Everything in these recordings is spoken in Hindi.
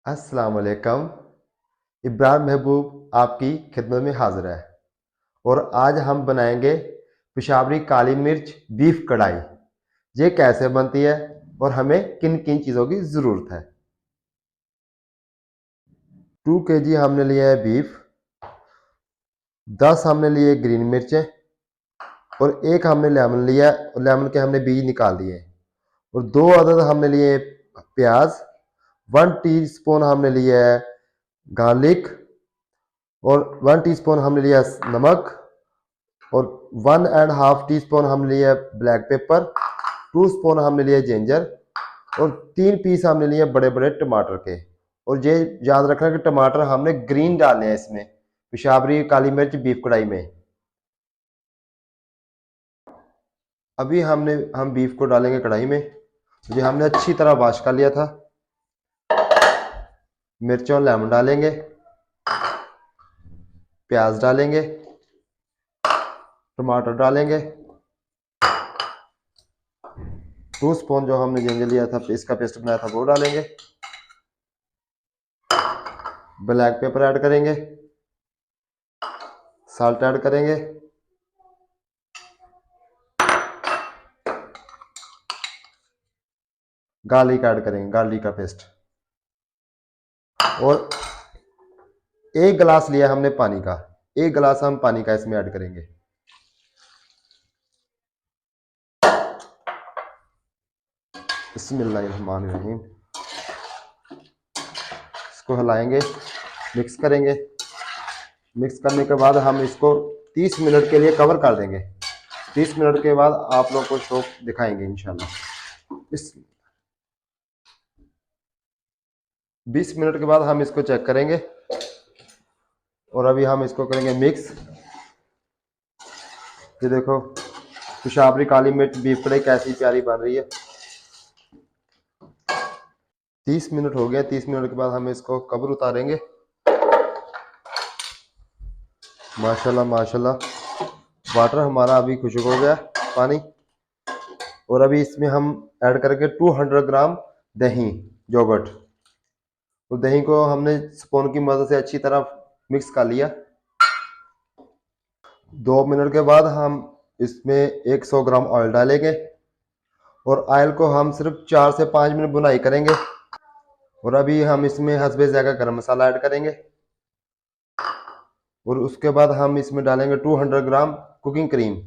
अस्सलाम वालेकुम। इब्राहिम महबूब आपकी खिदमत में हाजिर है और आज हम बनाएंगे पेशावरी काली मिर्च बीफ कढ़ाई। ये कैसे बनती है और हमें किन किन चीज़ों की ज़रूरत है। 2 kg हमने लिया है बीफ, 10 हमने लिए ग्रीन मिर्चें और एक हमने लेमन लिया है और लेमन के हमने बीज निकाल दिए और 2 अदद हमने लिए प्याज, 1 टीस्पून हमने लिया है गार्लिक और 1 टीस्पून हमने लिया नमक और 1.5 टीस्पून हमने लिया ब्लैक पेपर, 2 स्पून हमने लिया जिंजर और 3 पीस हमने लिए बड़े बड़े टमाटर के। और ये याद रखना कि टमाटर हमने ग्रीन डालने हैं इसमें पेशावरी काली मिर्च बीफ कढ़ाई में। अभी हम बीफ को डालेंगे कढ़ाई में। ये हमने अच्छी तरह वॉश कर लिया था। मिर्च और लेमन डालेंगे, प्याज डालेंगे, टमाटर डालेंगे, 2 स्पून जो हमने जिंजर लिया था इसका पेस्ट बनाया था वो डालेंगे, ब्लैक पेपर ऐड करेंगे, साल्ट ऐड करेंगे, गार्लिक ऐड करेंगे, गार्लिक का पेस्ट और 1 गिलास लिया हमने पानी का। 1 गिलास हम पानी का इसमें ऐड करेंगे। बिस्मिल्लाहिर्रहमानिर्रहीम। इसको हिलाएंगे, मिक्स करेंगे। मिक्स करने के बाद हम इसको 30 मिनट के लिए कवर कर देंगे। 30 मिनट के बाद आप लोग को शो दिखाएंगे इंशाल्लाह। 20 मिनट के बाद हम इसको चेक करेंगे और अभी हम इसको करेंगे मिक्स। ये देखो पेशावरी काली मिर्च बीफ कढ़ाई कैसी प्यारी बन रही है। 30 मिनट हो गया। 30 मिनट के बाद हम इसको कवर उतारेंगे। माशाल्लाह माशाल्लाह वाटर हमारा अभी खुश्क हो गया पानी। और अभी इसमें हम ऐड करेंगे 200 ग्राम दही योगर्ट। तो दही को हमने स्पून की मदद से अच्छी तरह मिक्स कर लिया। 2 मिनट के बाद हम इसमें 100 ग्राम ऑयल डालेंगे और ऑयल को हम सिर्फ 4 से 5 मिनट बुनाई करेंगे। और अभी हम इसमें हस्बे ज़ायका गरम मसाला ऐड करेंगे और उसके बाद हम इसमें डालेंगे 200 ग्राम कुकिंग क्रीम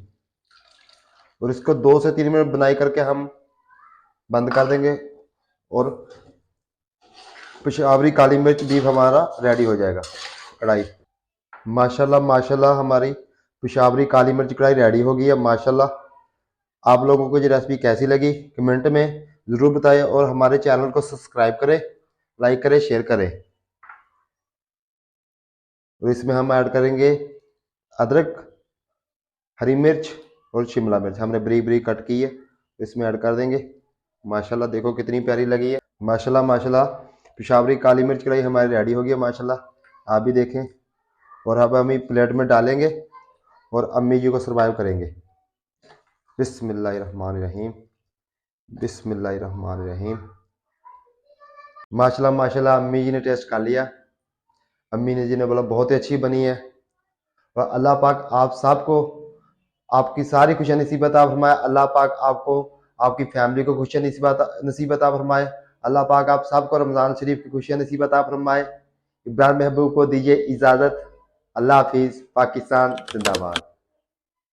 और इसको 2 से 3 मिनट बुनाई करके हम बंद कर देंगे और पेशावरी काली मिर्च बीफ हमारा रेडी हो जाएगा कढ़ाई। माशाल्लाह माशाल्लाह हमारी पेशावरी काली मिर्च कढ़ाई रेडी हो गई है माशाल्लाह। आप लोगों को ये रेसिपी कैसी लगी कमेंट में ज़रूर बताएं और हमारे चैनल को सब्सक्राइब करें, लाइक करें, शेयर करें। और इसमें हम ऐड करेंगे अदरक, हरी मिर्च और शिमला मिर्च हमने बरीक बरीक कट की है, इसमें ऐड कर देंगे। माशाल्लाह देखो कितनी प्यारी लगी है। माशाल्लाह माशाल्लाह पेशावरी काली मिर्च कढ़ाई हमारी रेडी हो गई है माशाल्लाह। आप भी देखें। और अब हम प्लेट में डालेंगे और अम्मी जी को सर्वाइव करेंगे। बिस्मिल्लाहिर्रहमानिर्रहीम, बिस्मिल्लाहिर्रहमानिर्रहीम। माशाल्लाह माशाल्लाह अम्मी जी ने टेस्ट कर लिया। अम्मी ने जी ने बोला बहुत ही अच्छी बनी है। और अल्लाह पाक आप सबको आपकी सारी खुशियाँ नसीबत अता फरमाए। अल्लाह पाक आपको आपकी फैमिली को खुशियाँ नसीबत अता फरमाए। अल्लाह पाक आप सबको रमज़ान शरीफ की खुशियाँ नसीबत अता फरमाए। इब्राहिम महबूब को दीजिए इजाज़त। अल्लाह हाफिज़। पाकिस्तान जिंदाबाद।